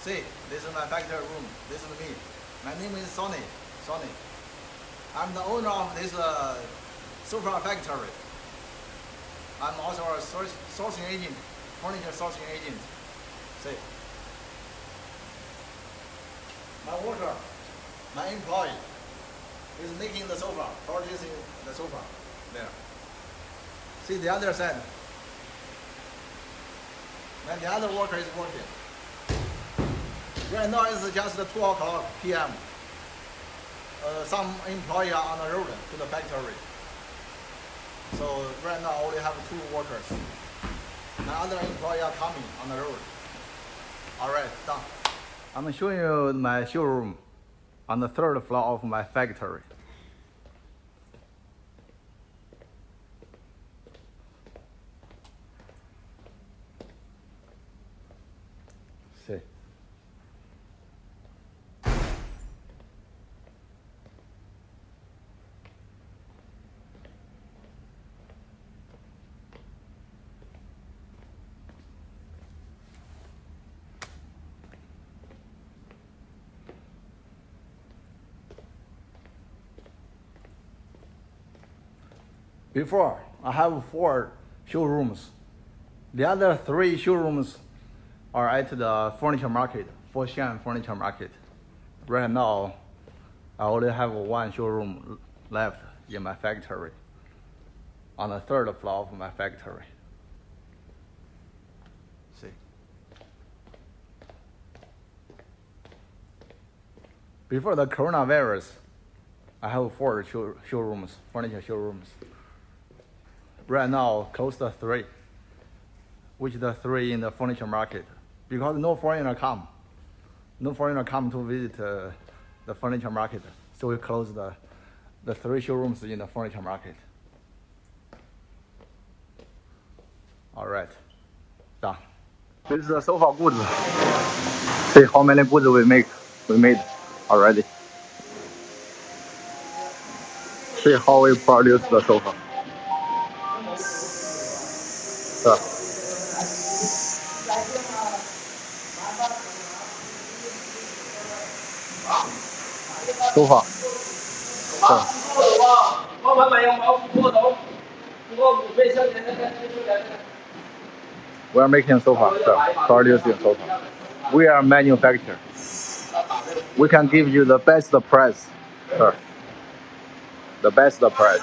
See, this is my factory room. This is me. My name is Sony. Sony. I'm the owner of this sofa factory. I'm also a sourcing agent, furniture sourcing agent. See. My worker, my employee, is making the sofa, producing the sofa. There. See the other side. When the other worker is working. Right now it's just 2 o'clock p.m. Some employee are on the road to the factory. So right now I only have 2 workers. And other employees are coming on the road. Alright, done. I'm showing you my showroom on the 3rd floor of my factory. See. Before, I have 4 showrooms. The other 3 showrooms are at the furniture market, Foshan Furniture Market. Right now, I only have 1 showroom left in my factory, on the 3rd floor of my factory. See. Before the coronavirus, I have 4 showrooms, furniture showrooms. Right now, close to 3, which the 3 in the furniture market, because no foreigner come to visit the furniture market, so we close the 3 showrooms in the furniture market. All right, done. This is the sofa goods. See how many goods we made already. See how we produce the sofa. Sofa. We are making sofa, sir. Producing sofa. We are manufacturer. We can give you the best price, sir. The best price.